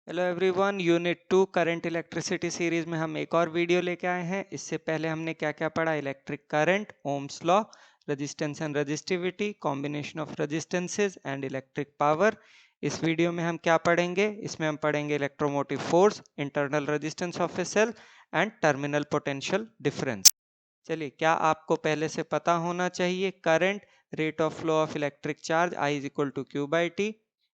Hello everyone, unit 2 current electricity series में हम एक और वीडियो लेके आए हैं। इससे पहले हमने क्या क्या पढ़ा? Electric current, Ohm's law, resistance and resistivity, combination of resistances and electric power. इस वीडियो में हम क्या पढ़ेंगे? इसमें हम पढ़ेंगे electromotive force, internal resistance of a cell and terminal potential difference. चलिए, क्या आपको पहले से पता होना चाहिए? Current, rate of flow of electric charge I is equal to Q by T.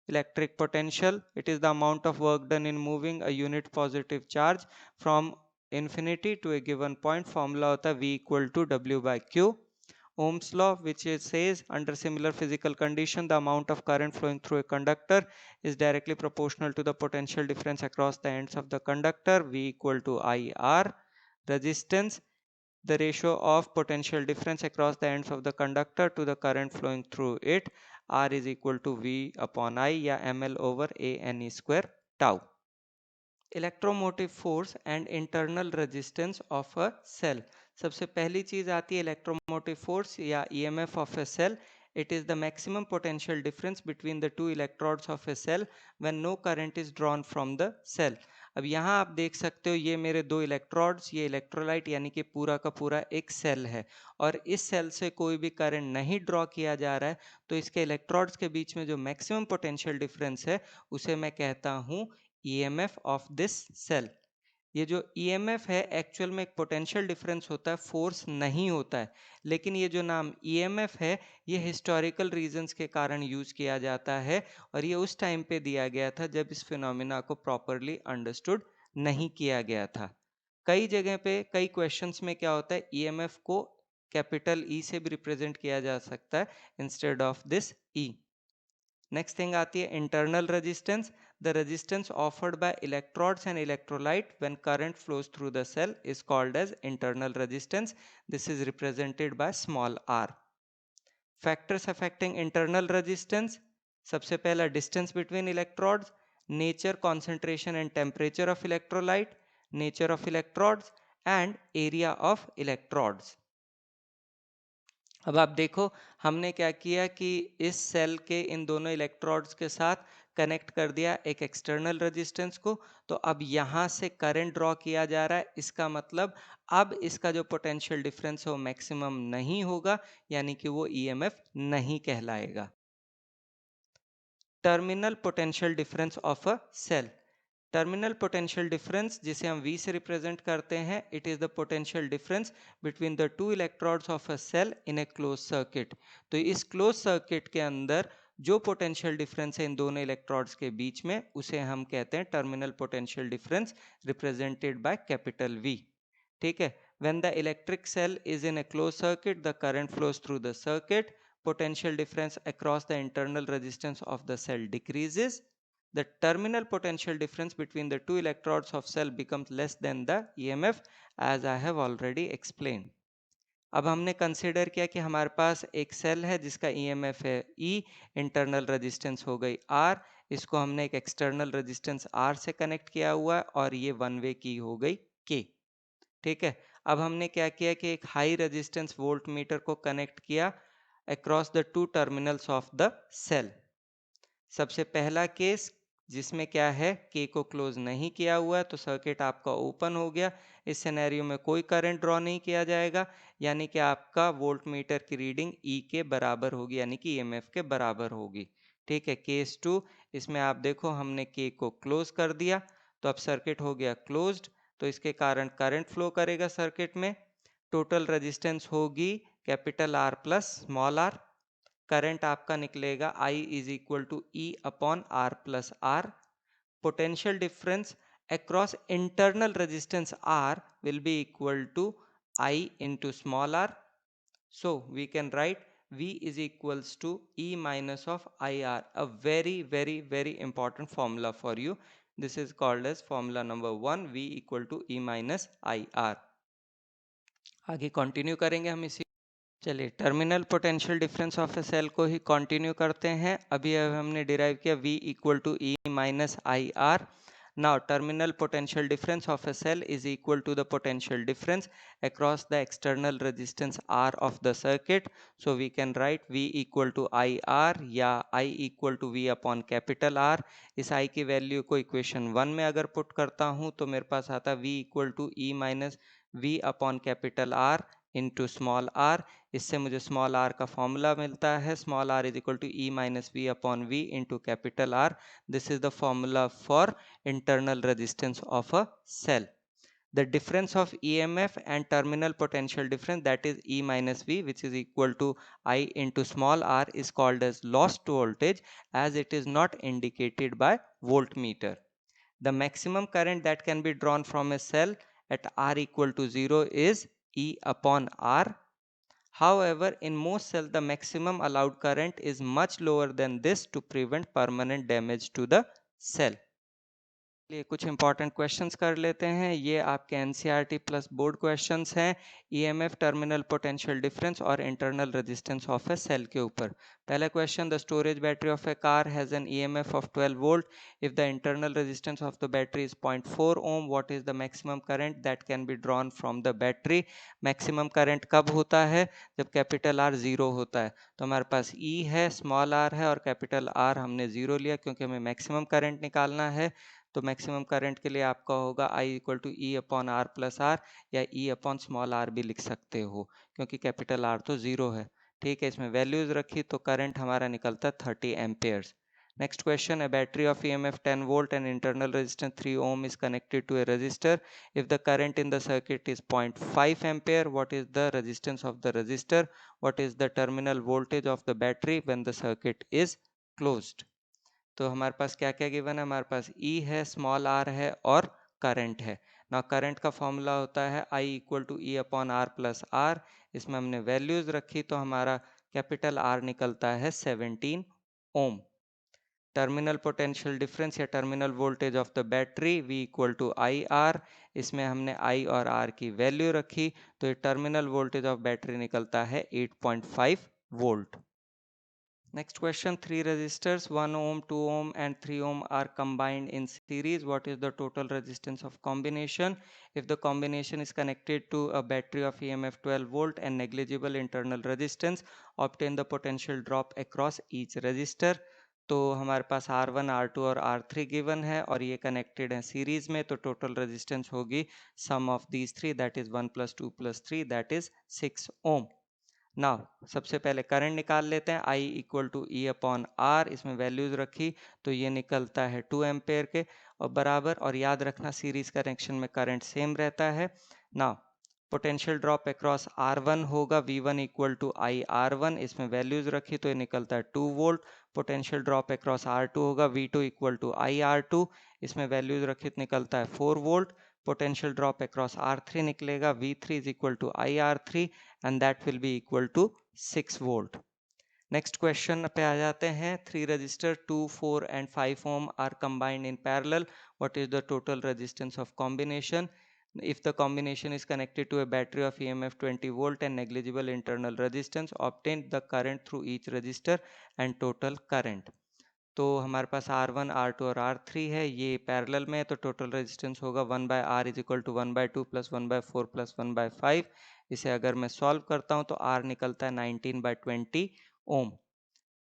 Electric potential, it is the amount of work done in moving a unit positive charge from infinity to a given point. Formula होता है V equal to W by Q. Ohm's law, which says under similar physical condition the amount of current flowing through a conductor is directly proportional to the potential difference across the ends of the conductor. V equal to IR. Resistance, the ratio of potential difference across the ends of the conductor to the current flowing through it. R is equal to V upon I या ml over a n square tau. Electromotive force and internal resistance of a cell. सबसे पहली चीज आती है electromotive force या EMF of a cell. It is the maximum potential difference between the two electrodes of a cell when no current is drawn from the cell. अब यहाँ आप देख सकते हो, ये मेरे दो इलेक्ट्रोड्स, ये इलेक्ट्रोलाइट यानी कि पूरा का पूरा एक सेल है और इस सेल से कोई भी करंट नहीं ड्रॉ किया जा रहा है, तो इसके इलेक्ट्रोड्स के बीच में जो मैक्सिमम पोटेंशियल डिफरेंस है उसे मैं कहता हूँ EMF ऑफ दिस सेल. ये जो EMF है एक्चुअल में एक पोटेंशियल डिफरेंस होता है, फोर्स नहीं होता है. लेकिन ये जो नाम EMF है ये हिस्टोरिकल रीजंस के कारण यूज किया जाता है और ये उस टाइम पे दिया गया था जब इस फिनोमिना को प्रॉपरली अंडरस्टूड नहीं किया गया था. कई जगह पे कई क्वेश्चंस में क्या होता है, EMF को कैपिटल E से भी रिप्रेजेंट किया जा सकता है instead of this E. Next thing आती है internal resistance. The resistance offered by electrodes and electrolyte when current flows through the cell is called as internal resistance. This is represented by small r. Factors affecting internal resistance. सबसे पहला distance between electrodes, nature, concentration and temperature of electrolyte, nature of electrodes and area of electrodes. अब आप देखो, हमने क्या किया कि इस सेल के इन दोनों इलेक्ट्रोड्स के साथ कनेक्ट कर दिया एक एक्सटर्नल रेजिस्टेंस को. तो अब यहाँ से करंट ड्रॉ किया जा रहा है. इसका मतलब अब इसका जो पोटेंशियल डिफरेंस है वो मैक्सिमम नहीं होगा, यानी कि वो ईएमएफ नहीं कहलाएगा. Terminal potential difference of a cell. Terminal potential difference, जिसे हम V से रिप्रेजेंट करते हैं, it is the potential difference between the two electrodes of a cell in a close circuit. तो इस क्लोज सर्किट के अंदर जो पोटेंशियल डिफरेंस है इन दोनों इलेक्ट्रोड्स के बीच में उसे हम कहते हैं terminal potential difference, represented by capital V. ठीक है. When the electric cell is in a closed circuit, the current flows through the circuit. Potential difference across the internal resistance of the cell decreases. The terminal potential difference between the two electrodes of cell becomes less than the EMF, as I have already explained. अब हमने consider किया कि हमारे पास एक cell है जिसका EMF है E, internal resistance हो गई R, इसको हमने एक एक्सटर्नल रेजिस्टेंस R से कनेक्ट किया हुआ है और ये वन वे की हो गई K. ठीक है. अब हमने क्या किया कि एक हाई रेजिस्टेंस वोल्ट मीटर को कनेक्ट किया across the two terminals of the cell. सबसे पहला केस जिसमें क्या है, के को क्लोज नहीं किया हुआ है तो सर्किट आपका ओपन हो गया. इस सिनेरियो में कोई करंट ड्रॉ नहीं किया जाएगा, यानी कि आपका वोल्ट मीटर की रीडिंग ई के बराबर होगी, यानी कि ईएमएफ के बराबर होगी. ठीक है. केस 2, इसमें आप देखो हमने के को क्लोज कर दिया तो अब सर्किट हो गया क्लोज्ड. तो इसके कारण करंट फ्लो करेगा सर्किट में. टोटल रेजिस्टेंस होगी capital R plus small r. Current आपका निकलेगा I is equal to E upon R plus R. Potential difference across internal resistance R will be equal to I into small r. So we can write V is equals to E minus of IR. A very very very important formula for you. This is called as formula number 1, V equal to E minus IR. आगे continue करेंगे हम इसी. चलिए, terminal potential difference of a cell को ही continue करते हैं. अभी हमने डिराइव किया V equal to E minus I R. Now, terminal potential difference of a cell is equal to the potential difference across the external resistance R of the circuit. So we can write V equal to IR या I equal to V upon capital R. इस I की value को equation 1 में अगर put करता हूँ तो मेरे पास आता V equal to E minus V upon capital R into small r. इससे मुझे स्मॉल r का फॉर्मूला मिलता है, small r is equal to E minus V upon V into capital R. This is the formula for internal resistance of a cell. The difference of EMF and terminal potential difference, that is E minus V, which is equal to I into small r, is called as lost voltage as it is not indicated by voltmeter. The maximum current that can be drawn from a cell at R equal to 0 is E upon R. However, in most cells, the maximum allowed current is much lower than this to prevent permanent damage to the cell. लिए कुछ important questions कर लेते हैं। ये आपके NCERT plus board questions हैं EMF, terminal potential difference और internal resistance of a cell के ऊपर। पहला question, the storage battery of a car has an EMF of 12 volt if the internal resistance of the battery is 0.4 ohm, what is the maximum current that can be drawn from the battery. Maximum current कब होता है? जब capital R zero होता है। तो हमारे पास ई है, small R है और कैपिटल आर हमने जीरो लिया क्योंकि हमें मैक्सिमम करंट निकालना है। तो मैक्सिमम करंट के लिए आपका होगा I equal to E upon R plus r या ई अपॉन स्मॉल आर भी लिख सकते हो क्योंकि कैपिटल आर तो जीरो है। ठीक है, इसमें वैल्यूज रखी तो करंट हमारा निकलता 30 Ampere's. Next question, a battery of EMF 10 volt and internal resistance 3 ohm is connected to a resistor. If the current in the circuit is 0.5 ampere, what is the resistance of the resistor? What is the terminal voltage of the battery when the circuit is closed? तो हमारे पास क्या क्या given है? हमारे पास E है, small r है और करंट है ना। करंट का फॉर्मूला होता है I equal to E upon R plus r. इसमें हमने वैल्यूज रखी तो हमारा कैपिटल R निकलता है 17 ओम। टर्मिनल पोटेंशियल डिफरेंस या terminal voltage of the battery V equal to I R. इसमें हमने I और R की वैल्यू रखी तो ये टर्मिनल वोल्टेज ऑफ बैटरी निकलता है 8.5 volt. Next question, three resistors 1 ohm, 2 ohm and 3 ohm are combined in series. What is the total resistance of combination? If the combination is connected to a battery of EMF 12 volt and negligible internal resistance, obtain the potential drop across each resistor. तो हमारे पास R1, R2 और R3 given है और ये connected है series में, तो total resistance होगी sum of these three, that is 1 + 2 + 3, that is 6 ohm. Now सबसे पहले करंट निकाल लेते हैं। I equal to E upon R, इसमें वैल्यूज रखी तो ये निकलता है 2 एम्पेयर के और बराबर। और याद रखना सीरीज कनेक्शन में करंट सेम रहता है। Now potential drop across R1 होगा V1 equal to I R1, इसमें वैल्यूज रखी तो ये निकलता है 2 volt. Potential drop across R2 होगा V2 equal to I R2, इसमें वैल्यूज रखी तो निकलता है 4 volt. Potential drop across R3 निकलेगा V3 is equal to I R3 and that will be equal to 6 volt. Next question पे आ जाते हैं। 3 resistor 2, 4 and 5 ohm are combined in parallel. What is the total resistance of combination? If the combination is connected to a battery of EMF 20 volt and negligible internal resistance, obtain the current through each resistor and total current. तो हमारे पास R1, R2 और R3 है, ये parallel में है तो total resistance होगा 1/R is equal to 1/2 + 1/4 + 1/5। इसे अगर मैं सॉल्व करता हूँ तो R निकलता है 19/20 ओम।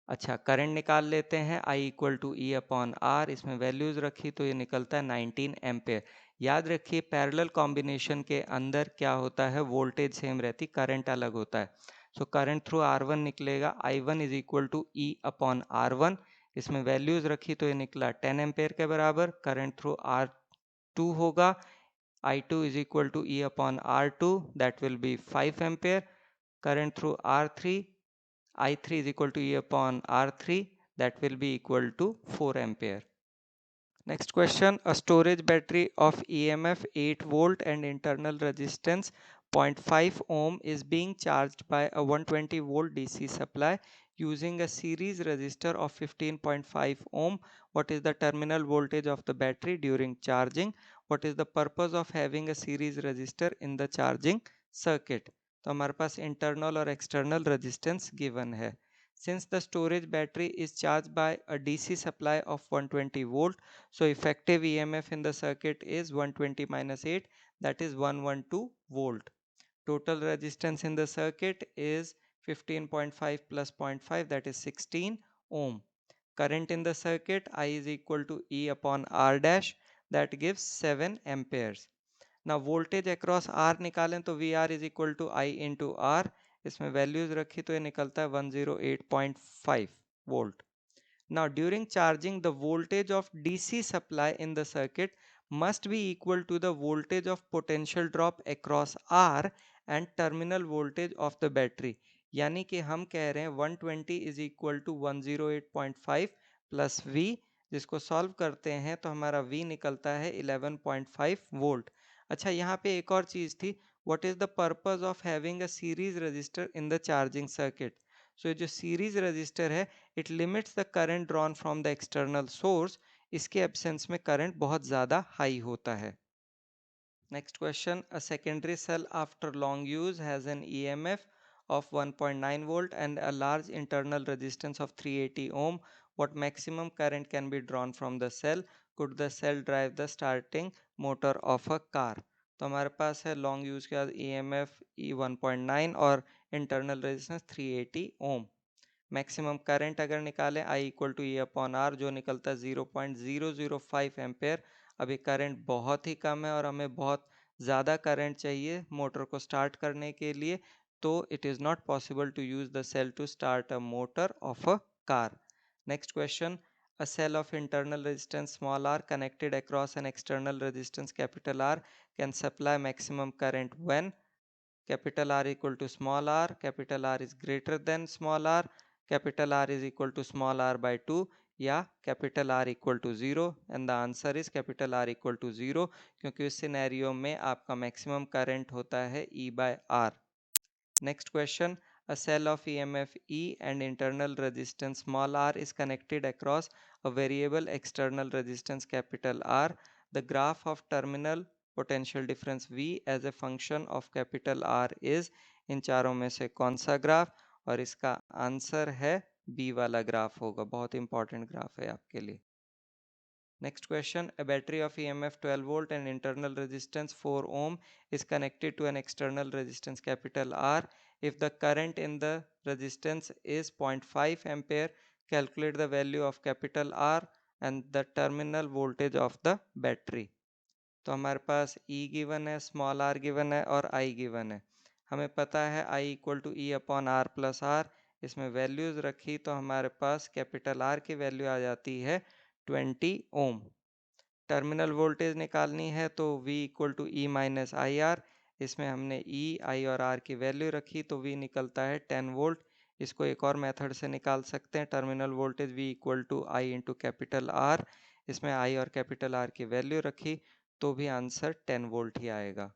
अच्छा, करंट निकाल लेते हैं। I equal to E upon R, इसमें वैल्यूज रखी तो ये निकलता है 19 एम्पेयर। याद रखिए पैरेलल कॉम्बिनेशन के अंदर क्या होता है, वोल्टेज सेम रहती, करंट अलग होता है। सो करंट थ्रू R1 निकलेगा I1 is equal to E upon R1, इसमें वैल्यूज रखी तो ये निकला 10 एम्पेयर के बराबर। करंट थ्रू R2 होगा I2 is equal to E upon R2, that will be 5 ampere. Current through R3, I3 is equal to E upon R3, that will be equal to 4 ampere. Next question, a storage battery of EMF 8 volt and internal resistance 0.5 ohm is being charged by a 120 volt DC supply using a series resistor of 15.5 ohm. What is the terminal voltage of the battery during charging? What is the purpose of having a series resistor in the charging circuit? तो हमारे पास internal और external resistance given है। Since the storage battery is charged by a DC supply of 120 volt, so effective EMF in the circuit is 120 minus 8, that is 112 volt. Total resistance in the circuit is 15.5 plus 0.5, that is 16 ohm. Current in the circuit I is equal to E upon R dash, that gives 7 amperes. Now voltage across R निकालें तो VR is equal to I into R. इसमें values रखी तो ये निकलता है 108.5 volt. Now during charging, the voltage of DC supply in the circuit must be equal to the voltage of potential drop across R and terminal voltage of the battery. यानी कि हम कह रहे हैं 120 is equal to 108.5 plus V, जिसको solve करते हैं तो हमारा V निकलता है 11.5 वोल्ट. अच्छा, यहाँ पे एक और चीज़ थी, what is the purpose of having a series resistor in the charging circuit? So जो series resistor है, it limits the current drawn from the external source. इसके absence में current बहुत ज़्यादा high होता है. Next question, a secondary cell after long use has an EMF of 1.9 volt and a large internal resistance of 380 ohm. What maximum current can be drawn from the cell? Could the cell drive the starting motor of a car? तो हमारे पास है long use के बाद EMF E 1.9 और internal resistance 380 ohm. Maximum current अगर निकालें I equal to E upon R, जो निकलता है 0.005 एम्पेयर. अभी करंट बहुत ही कम है और हमें बहुत ज़्यादा करंट चाहिए मोटर को स्टार्ट करने के लिए, तो it is not possible to use the cell to start a motor of a car. Next question, a cell of internal resistance small r connected across an external resistance capital R can supply maximum current when capital R equal to small r, capital R is greater than small r, capital R is equal to small r by 2, या capital R equal to 0. and the answer is capital R equal to 0, क्योंकि उस scenario में आपका maximum current होता है E by R. Next question, a cell of EMF E and internal resistance small r is connected across a variable external resistance capital R. The graph of terminal potential difference V as a function of capital R is, इन चारों में से कौन सा graph? और इसका answer है B वाला graph होगा. बहुत इंपॉर्टेंट ग्राफ है आपके लिए. Next question, a battery of EMF 12 volt and internal resistance 4 ohm is connected to an external resistance capital R. If the current in the resistance is 0.5 ampere, calculate the value of capital R and the terminal voltage of the battery. तो हमारे पास E given है, small r given है और I given है. हमें पता है I equal to E upon R plus R. इसमें वैल्यूज रखी तो हमारे पास कैपिटल R की वैल्यू आ जाती है 20 ओम. टर्मिनल वोल्टेज निकालनी है तो V equal to E minus I R. इसमें हमने E, I और R की वैल्यू रखी तो V निकलता है 10 वोल्ट. इसको एक और मेथड से निकाल सकते हैं. Terminal voltage V equal to I into capital R. इसमें I और कैपिटल R की वैल्यू रखी तो भी आंसर 10 वोल्ट ही आएगा.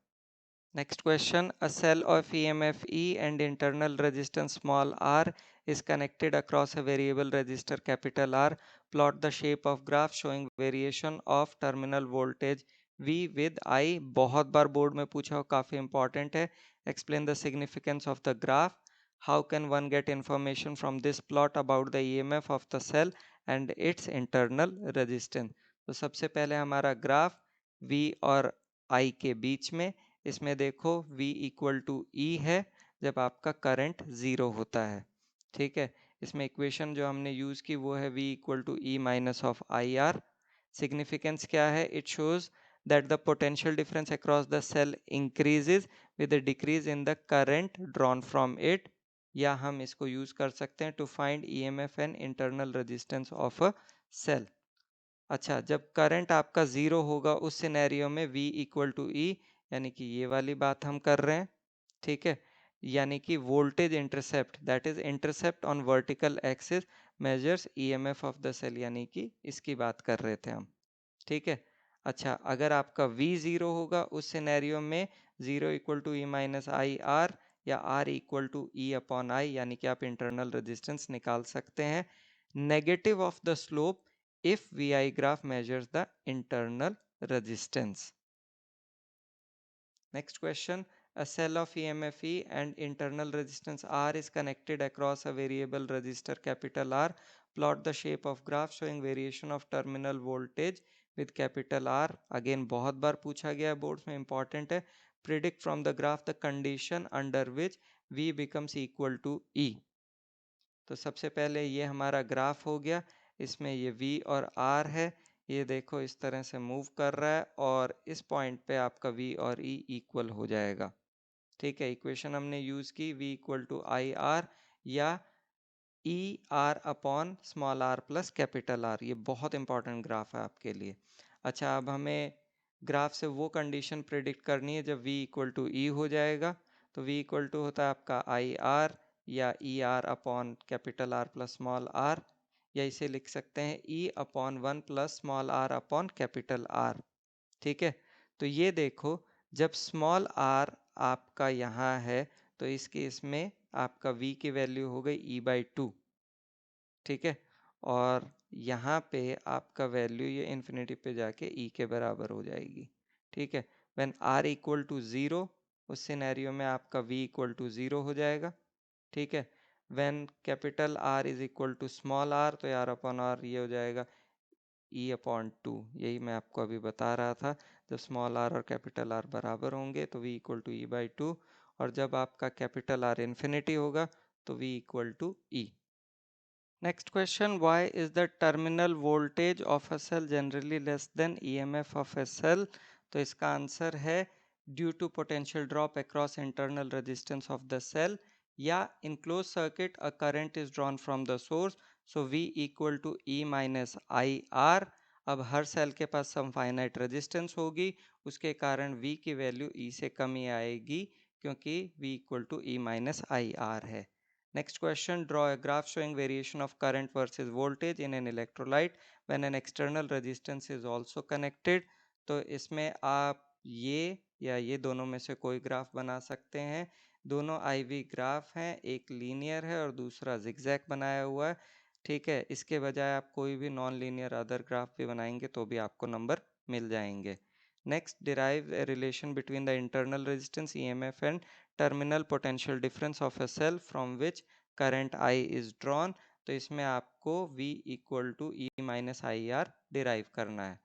Next question, a cell of EMF E and internal resistance small r is connected across a variable resistor capital R. Plot the shape of graph showing variation of terminal voltage V with I. बहुत बार board में पूछा हो, काफ़ी important है. Explain the significance of the graph. How can one get information from this plot about the EMF of the cell and its internal resistance? तो सबसे पहले हमारा ग्राफ V और I के बीच में, इसमें देखो V इक्वल टू E है जब आपका करंट ज़ीरो होता है. ठीक है, इसमें इक्वेशन जो हमने यूज़ की वो है V equal to E minus of I R. Significance क्या है? It shows that the potential difference across the cell increases with a decrease in the current drawn from it. या हम इसको यूज कर सकते हैं to find EMF and internal resistance of a cell. अच्छा, जब करंट आपका ज़ीरो होगा उस सिनेरियो में V इक्वल टू E, यानी कि ये वाली बात हम कर रहे हैं. ठीक है, यानी कि voltage intercept, that is intercept on vertical axis measures EMF of the cell, यानी कि इसकी बात कर रहे थे हम. ठीक है. अच्छा, अगर आपका V ज़ीरो होगा उस सिनेरियो में 0 equal to E minus I R या R equal to E upon I, यानी कि आप इंटरनल रेजिस्टेंस निकाल सकते हैं. Negative of the slope if VI graph measures the internal resistance. Next question, A cell of EMFE and internal resistance R is connected across a variable resistor capital R. Plot the shape of graph showing variation of terminal voltage with capital R. Again बहुत बार पूछा गया boards में, important है. Predict from the graph the condition under which V becomes equal to E. तो सबसे पहले ये हमारा ग्राफ हो गया, इसमें ये V और R है, ये देखो इस तरह से मूव कर रहा है और इस पॉइंट पे आपका V और E इक्वल हो जाएगा. ठीक है, इक्वेशन हमने यूज की V equal to I R या E R upon small R plus capital R. ये बहुत इंपॉर्टेंट ग्राफ है आपके लिए. अच्छा, अब हमें ग्राफ से वो कंडीशन प्रिडिक्ट करनी है जब V इक्वल टू ई हो जाएगा. तो V इक्वल टू होता है आपका आई आर या E R upon capital R plus small r, या इसे लिख सकते हैं E upon 1 plus small r upon capital R. ठीक है, तो ये देखो जब स्मॉल आर आपका यहाँ है तो इस केस में आपका V की वैल्यू हो गई E/2. ठीक है, और यहाँ पे आपका वैल्यू ये इन्फिनिटी पे जाके E के बराबर हो जाएगी. ठीक है, व्हेन R इक्वल टू 0, उस सिनेरियो में आपका V इक्वल टू 0 हो जाएगा. ठीक है, when capital R is equal to small r, तो R अपॉन R ये हो जाएगा E/2. यही मैं आपको अभी बता रहा था, जब स्मॉल r और कैपिटल R बराबर होंगे तो V इक्वल टू E/2, और जब आपका कैपिटल R इन्फिनिटी होगा तो V equal to E. Next question, why is the terminal voltage of a cell generally less than EMF of a cell? तो इसका आंसर है due to potential drop across internal resistance of the cell, या in closed circuit a current is drawn from the source, so V equal to E minus IR. अब हर cell के पास सम finite resistance होगी, उसके कारण V की value E से कम ही आएगी क्योंकि V equal to E minus IR है. Next question, draw a graph showing variation of current versus voltage in an electrolyte when an external resistance is also connected. तो इसमें आप ये या ये दोनों में से कोई ग्राफ बना सकते हैं. दोनों IV ग्राफ हैं, एक लीनियर है और दूसरा जिगजैग बनाया हुआ है. ठीक है, इसके बजाय आप कोई भी नॉन लीनियर अदर ग्राफ भी बनाएंगे तो भी आपको नंबर मिल जाएंगे. Next, derive a relation between the internal resistance EMF and terminal potential difference of a cell from which current I is drawn. तो इसमें आपको V equal to E minus IR derive करना है.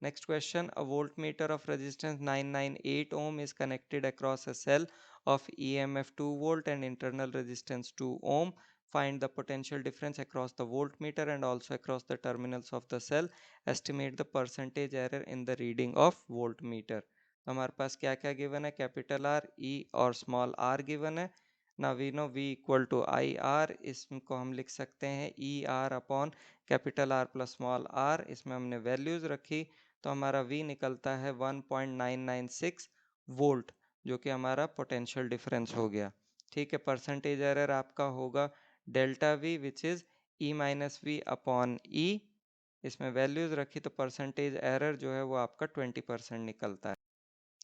Next question, a voltmeter of resistance 998 ohm is connected across a cell of EMF 2 volt and internal resistance 2 ohm. Find the potential difference across the voltmeter and also across the terminals of the cell. Estimate the percentage error in the reading of voltmeter. तो हमारे पास क्या क्या given है, capital are, ई और small are given है. ना we know V equal to I R, इसको हम लिख सकते हैं E R upon capital R plus small r. इसमें हमने वैल्यूज रखी तो हमारा V निकलता है 1.996 वोल्ट, जो कि हमारा पोटेंशियल डिफरेंस हो गया. ठीक है, परसेंटेज एरर आपका होगा delta V which is E minus V upon E. इसमें वैल्यूज रखी तो परसेंटेज एरर जो है वो आपका 20% निकलता है.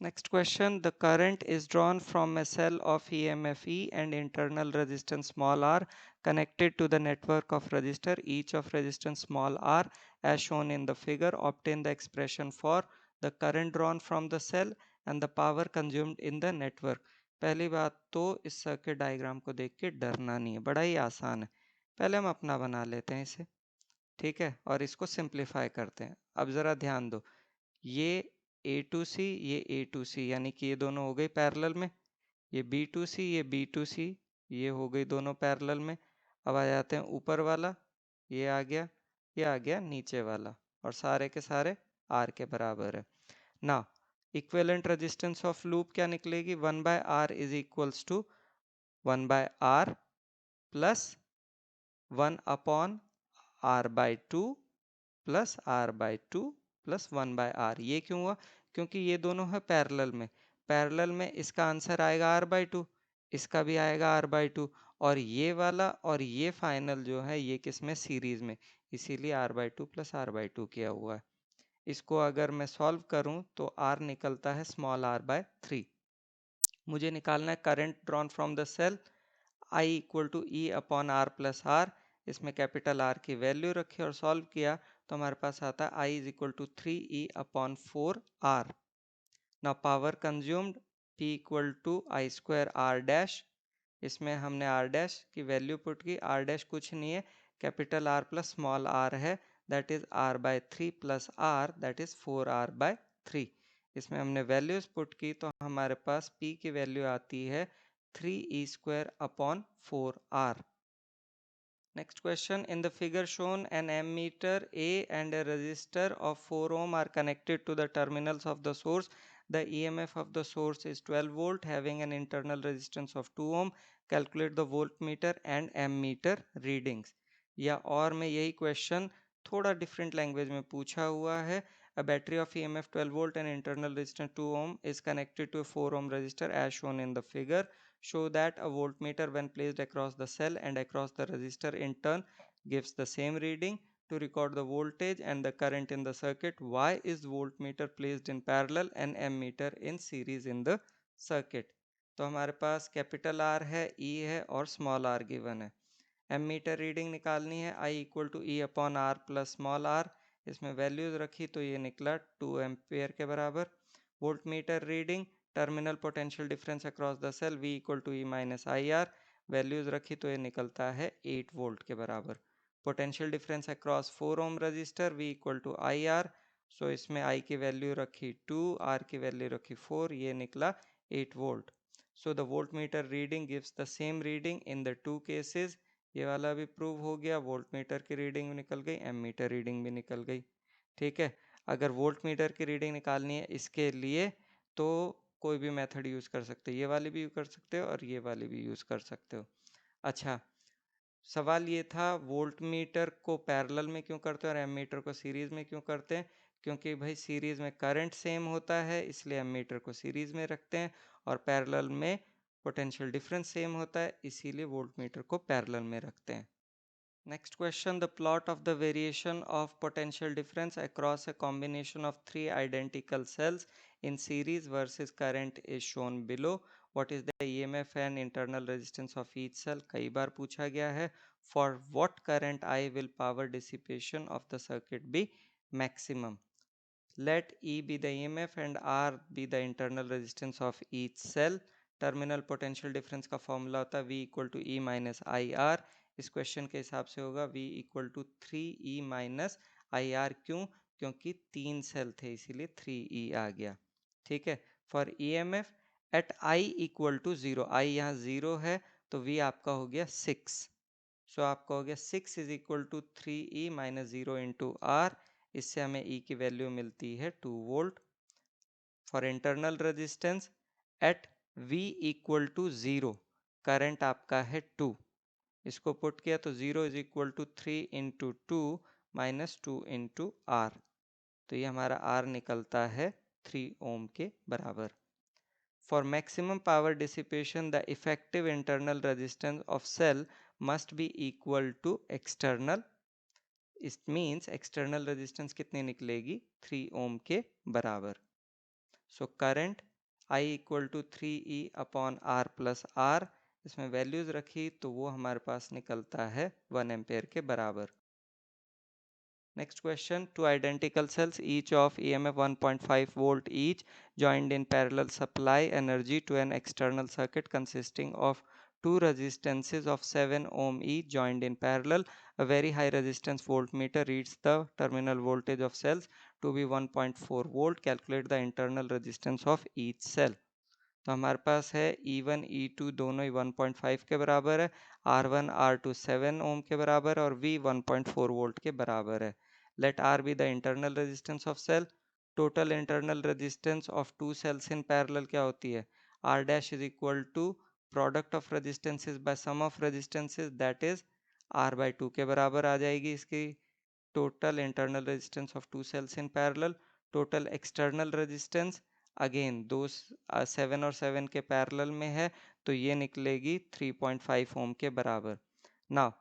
Next question, the current is drawn from a cell of EMFE and internal resistance small r connected to the network of resistor, each of resistance small r as shown in the figure. Obtain the expression for the current drawn from the cell and the power consumed in the network. पहली बात तो इस circuit diagram को देख के डरना नहीं है, बड़ा ही आसान है. पहले हम अपना बना लेते हैं इसे. ठीक है, और इसको सिंप्लीफाई करते हैं. अब ज़रा ध्यान दो, ये A2C ये A2C यानी कि ये दोनों हो गई पैरेलल में, ये B2C ये B2C ये हो गई दोनों पैरेलल में. अब आ जाते हैं ऊपर वाला, ये आ गया, ये आ गया नीचे वाला, और सारे के सारे R के बराबर है. ना इक्विवेलेंट रेजिस्टेंस ऑफ लूप क्या निकलेगी, 1/R is equals to 1/R plus 1 upon R/2 plus R/2 plus 1/R. ये क्यों हुआ, क्योंकि ये दोनों है पैरेलल में. पैरेलल में इसका आंसर आएगा R/2, इसका भी आएगा R/2, और ये वाला और ये फाइनल जो है ये किस में, सीरीज में, इसीलिए R/2 प्लस R/2 किया हुआ है. इसको अगर मैं सॉल्व करूं तो R निकलता है स्मॉल r/3. मुझे निकालना है current drawn from the cell, I equal to E upon R plus R. इसमें कैपिटल R की वैल्यू रखी और सॉल्व किया तो हमारे पास आता है I is equal to 3E upon 4R. Now power consumed P equal to I square R dash, इसमें हमने आर डैश की वैल्यू पुट की, आर डैश कुछ नहीं है, capital R plus small R है, that is R by 3 plus R, that is 4r by 3। इसमें हमने वैल्यूज पुट की तो हमारे पास P की वैल्यू आती है 3e square upon 4r। Next question, in the figure shown an ammeter A and a resistor of 4 ohm are connected to the terminals of the source. The EMF of the source is 12 volt having an internal resistance of 2 ohm. Calculate the voltmeter and ammeter readings. या और में यही question थोड़ा different language में पूछा हुआ है. A battery of EMF 12 volt and internal resistance 2 ohm is connected to a 4 ohm resistor as shown in the figure. Show that a voltmeter when placed across the cell and across the resistor in turn gives the same reading. To record the voltage and the current in the circuit, why is voltmeter placed in parallel and ammeter in series in the circuit? तो हमारे पास capital R है, E है और small r given है. Ammeter reading निकालनी है, I equal to E upon R plus small r. इसमें वैल्यूज रखी तो ये निकला 2 एम्पेयर के बराबर. Voltmeter reading, terminal potential difference across the cell V equal to E minus I R, values रखी तो ये निकलता है 8 वोल्ट के बराबर. Potential difference across 4 ohm register V equal to I R, so इसमें I की वैल्यू रखी 2, R की वैल्यू रखी 4, ये निकला 8 volt. So the volt meter reading gives the same reading in the two cases. ये वाला भी प्रूव हो गया, वोल्ट मीटर की रीडिंग भी निकल गई, एमीटर रीडिंग भी निकल गई. ठीक है, अगर वोल्ट मीटर की रीडिंग निकालनी है इसके लिए तो कोई भी मेथड यूज़ कर सकते हो, ये वाली भी यूज़ कर सकते हो और ये वाली भी यूज़ कर सकते हो. अच्छा, सवाल ये था वोल्ट मीटर को पैरेलल में क्यों करते हैं और एमीटर को सीरीज में क्यों करते हैं? क्योंकि भाई सीरीज में करंट सेम होता है इसलिए एमीटर को सीरीज में रखते हैं, और पैरेलल में पोटेंशियल डिफरेंस सेम होता है इसीलिए वोल्ट मीटर को पैरेलल में रखते हैं. Next question, the plot of the variation of potential difference across a combination of three identical cells in series versus current is shown below. What is the EMF and internal resistance of each cell? कई बार पूछा गया है. For what current I will power dissipation of the circuit be maximum? Let E be the EMF and R be the internal resistance of each cell. Terminal potential difference का formula होता है V equal to E minus I R. इस question के हिसाब से होगा V equal to 3E minus I R. क्यों? क्योंकि 3 सेल थे इसीलिए 3E आ गया. ठीक है. For EMF at I equal to 0, I यहाँ 0 है तो V आपका हो गया 6. सो आपका हो गया 6 is equal to 3E minus 0 into R. इससे हमें E की वैल्यू मिलती है 2 volt. For internal resistance at V equal to 0, current आपका है 2, इसको पुट किया तो 0 is equal to 3 into 2 minus 2 into R, तो ये हमारा R निकलता है 3 ओम के बराबर. For maximum power dissipation, the effective internal resistance of cell must be equal to external. It means external resistance कितनी निकलेगी? 3 ओम के बराबर. So current I equal to 3E upon R plus R, इसमें वैल्यूज रखी तो वो हमारे पास निकलता है 1 एम्पेयर के बराबर. Next question, two identical cells each of EMF 1.5 volt each joined in parallel supply energy to an external circuit consisting of two resistances of 7 ohm each joined in parallel. A very high resistance voltmeter reads the terminal voltage of cells to be 1.4 volt. Calculate the internal resistance of each cell. तो हमारे पास है E1 E2 दोनों ही 1.5 के बराबर है, R1 R2 7 ओम के बराबर है और V 1.4 वोल्ट के बराबर है. Let R be the internal resistance of cell. Total internal resistance of two cells in parallel क्या होती है? R dash is equal to product of resistances by sum of resistances, that is R by 2 के बराबर आ जाएगी इसकी. Total internal resistance of two cells in parallel. Total external resistance again दो 7 और 7 के पैरेलल में है तो ये निकलेगी 3.5 ओम के बराबर. Now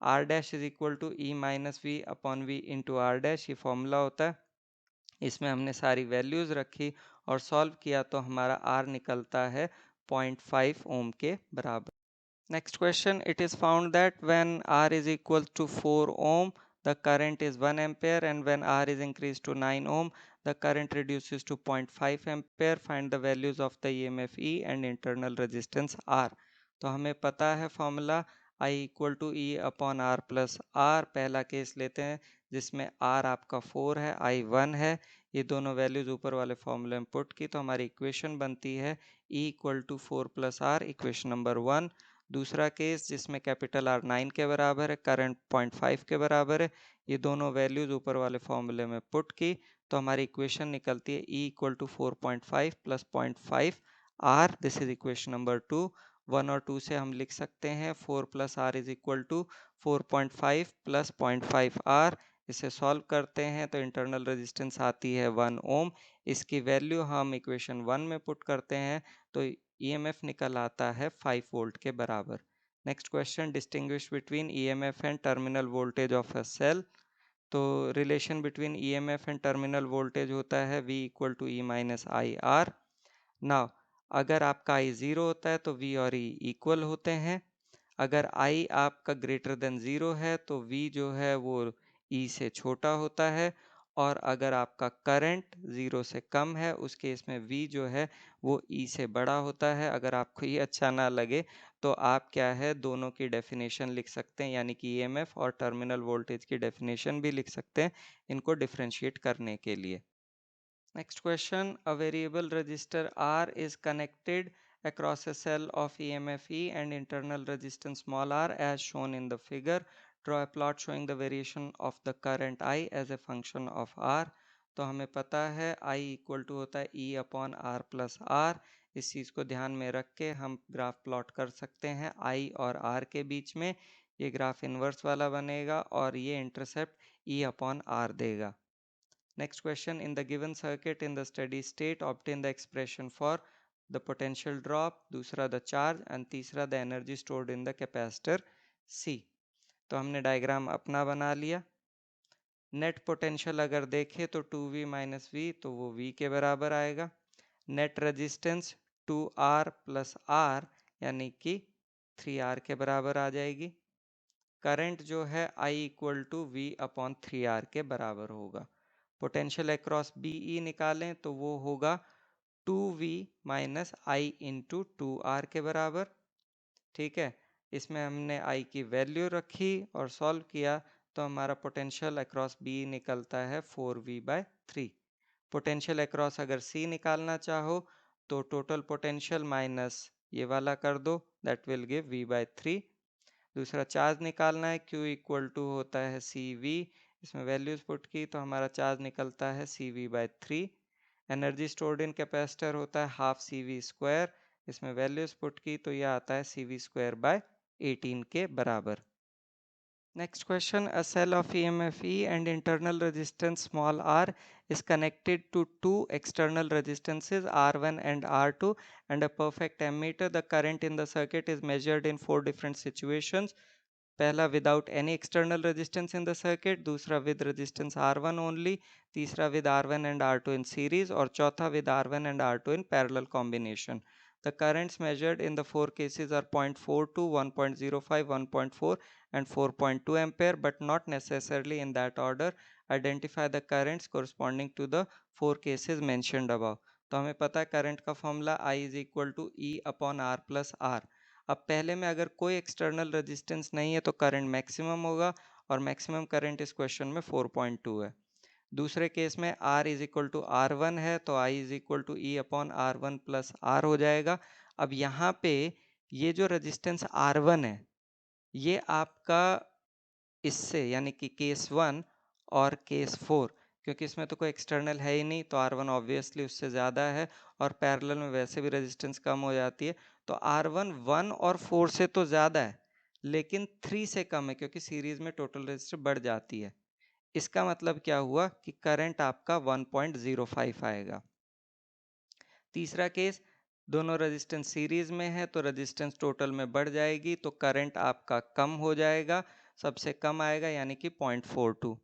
R dash is equal to E minus V upon V into R dash, ये फॉर्मूला होता है. इसमें हमने सारी वैल्यूज रखी और सॉल्व किया तो हमारा R निकलता है 0.5 ओम के बराबर. Next question, it is found that when R is equal to 4 ohm, the current is 1 ampere, and when R is increased to 9 ohm, the current reduces to 0.5 ampere. Find the values of the EMF E and internal resistance R. तो हमें पता है formula I equal to E upon R plus R. पहला case लेते हैं जिसमें R आपका 4 है, I 1 है. ये दोनों वैल्यूज ऊपर वाले फॉर्मूले में पुट की तो हमारी इक्वेशन बनती है E equal to 4 plus R, equation number 1. दूसरा केस जिसमें कैपिटल R 9 के बराबर है, करंट 0.5 के बराबर है. ये दोनों वैल्यूज ऊपर वाले फॉर्मूले में पुट की तो हमारी इक्वेशन निकलती है E equal to 4.5 plus 0.5 R. This is equation number 2. 1 और 2 से हम लिख सकते हैं 4 plus R is equal to 4.5 plus 0.5 R. इसे सॉल्व करते हैं तो इंटरनल रेजिस्टेंस आती है 1 ओम. इसकी वैल्यू हम इक्वेशन 1 में पुट करते हैं तो EMF निकल आता है 5 वोल्ट के बराबर. Next question, distinguish between EMF and terminal voltage of a cell. तो relation between EMF and terminal voltage होता है V equal to E minus I R. Now अगर आपका I 0 होता है तो V और E इक्वल होते हैं. अगर I आपका ग्रेटर देन 0 है तो V जो है वो E से छोटा होता है. और अगर आपका करंट 0 से कम है उस केस में V जो है वो E से बड़ा होता है. अगर आपको ये अच्छा ना लगे तो आप क्या है दोनों की डेफिनेशन लिख सकते हैं, यानी कि EMF और टर्मिनल वोल्टेज की डेफिनेशन भी लिख सकते हैं इनको डिफरेंशिएट करने के लिए. Next question, a variable resistor R is connected across a cell of EMF E and internal resistance small r as shown in the figure. Draw a plot showing the variation of the current I as a function of R. तो हमें पता है I equal to होता है E upon R plus R. इस चीज़ को ध्यान में रख के हम ग्राफ प्लॉट कर सकते हैं I और R के बीच में. ये ग्राफ इन्वर्स वाला बनेगा और ये इंटरसेप्ट E अपॉन आर देगा. Next question, in the given circuit in the steady state obtain the expression for the potential drop, दूसरा the charge and तीसरा the energy stored in the capacitor C. तो हमने diagram अपना बना लिया. Net potential अगर देखें तो 2V माइनस वी तो वो V के बराबर आएगा. Net resistance 2R plus R यानी कि 3R के बराबर आ जाएगी. करंट जो है I equal to V upon 3R के बराबर होगा. पोटेंशियल अक्रॉस BE निकालें तो वो होगा 2V माइनस आई इंटू 2R के बराबर. ठीक है, इसमें हमने I की वैल्यू रखी और सॉल्व किया तो हमारा पोटेंशियल अक्रॉस BE निकलता है 4V बाय 3. पोटेंशियल अक्रॉस अगर C निकालना चाहो तो टोटल पोटेंशियल माइनस ये वाला कर दो, that will give V by 3. दूसरा चार्ज निकालना है, Q इक्वल टू होता है CV. इसमें वैल्यूज पुट की तो हमारा चार्ज निकलता है CV by 3. Energy stored in capacitor होता है हाफ CV स्क्वायर. इसमें वैल्यूज पुट की तो यह आता है CV स्क्वायर बाय 18 के बराबर. Next question, a cell of EMF E and internal resistance small r is connected to two external resistances R1 and R2 and a perfect ammeter. The current in the circuit is measured in 4 different situations. पहला without any external resistance in the circuit, दूसरा with resistance R1 only, तीसरा with R1 and R2 in series और चौथा with R1 and R2 in parallel combination. The currents measured in the four cases are 0.42, 1.05, 1.4 and 4.2 ampere, but not necessarily in that order. Identify the currents corresponding to the four cases mentioned above. तो हमें पता है current का formula I is equal to E upon R plus R. अब पहले में अगर कोई एक्सटर्नल रेजिस्टेंस नहीं है तो करंट मैक्सिमम होगा और मैक्सिमम करंट इस क्वेश्चन में 4.2 है. दूसरे केस में R is equal to R1 है तो I is equal to E upon R1 plus R हो जाएगा. अब यहाँ पे ये जो रेजिस्टेंस R1 है ये आपका इससे यानी कि केस 1 और केस 4, क्योंकि इसमें तो कोई एक्सटर्नल है ही नहीं तो R1 ऑब्वियसली उससे ज़्यादा है और पैरेलल में वैसे भी रेजिस्टेंस कम हो जाती है तो R1 1 और 4 से तो ज़्यादा है लेकिन 3 से कम है क्योंकि सीरीज में टोटल रेजिस्टेंस बढ़ जाती है. इसका मतलब क्या हुआ कि करंट आपका 1.05 आएगा. तीसरा केस, दोनों रेजिस्टेंस सीरीज में है तो रेजिस्टेंस टोटल में बढ़ जाएगी तो करंट आपका कम हो जाएगा, सबसे कम आएगा यानी कि 0.42.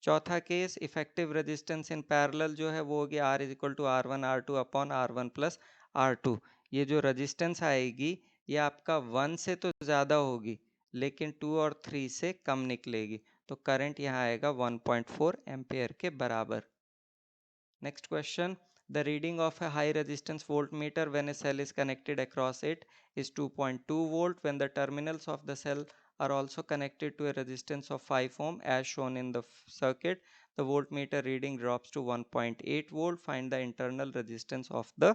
चौथा case, effective resistance in parallel जो है वो होगी R is equal to R1 R2 upon R1 plus R2. ये जो रेजिस्टेंस आएगी ये आपका 1 से तो ज़्यादा होगी लेकिन 2 और 3 से कम निकलेगी तो करंट यहाँ आएगा 1.4 एम्पियर के बराबर। Next question. The reading of a high resistance voltmeter when a cell is connected across it is 2.2 volt. When the terminals of the cell are also connected to a resistance of 5 ohm as shown in the circuit, the voltmeter reading drops to 1.8 volt. Find the internal resistance of the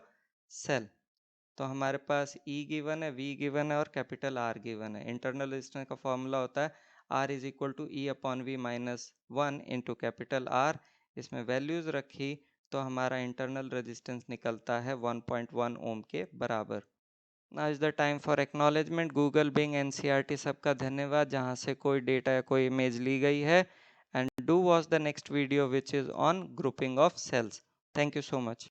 cell. तो हमारे पास E given है, V given है और capital R given है। Internal resistance का formula होता है R is equal to E upon V minus 1 into capital R। इसमें वैल्यूज रखी तो हमारा इंटरनल रेजिस्टेंस निकलता है 1.1 ओम के बराबर। Now is the time for acknowledgement. Google, Bing, NCERT सबका धन्यवाद जहाँ से कोई डेटा या कोई इमेज ली गई है। And do watch the next video which is on grouping of cells. Thank you so much.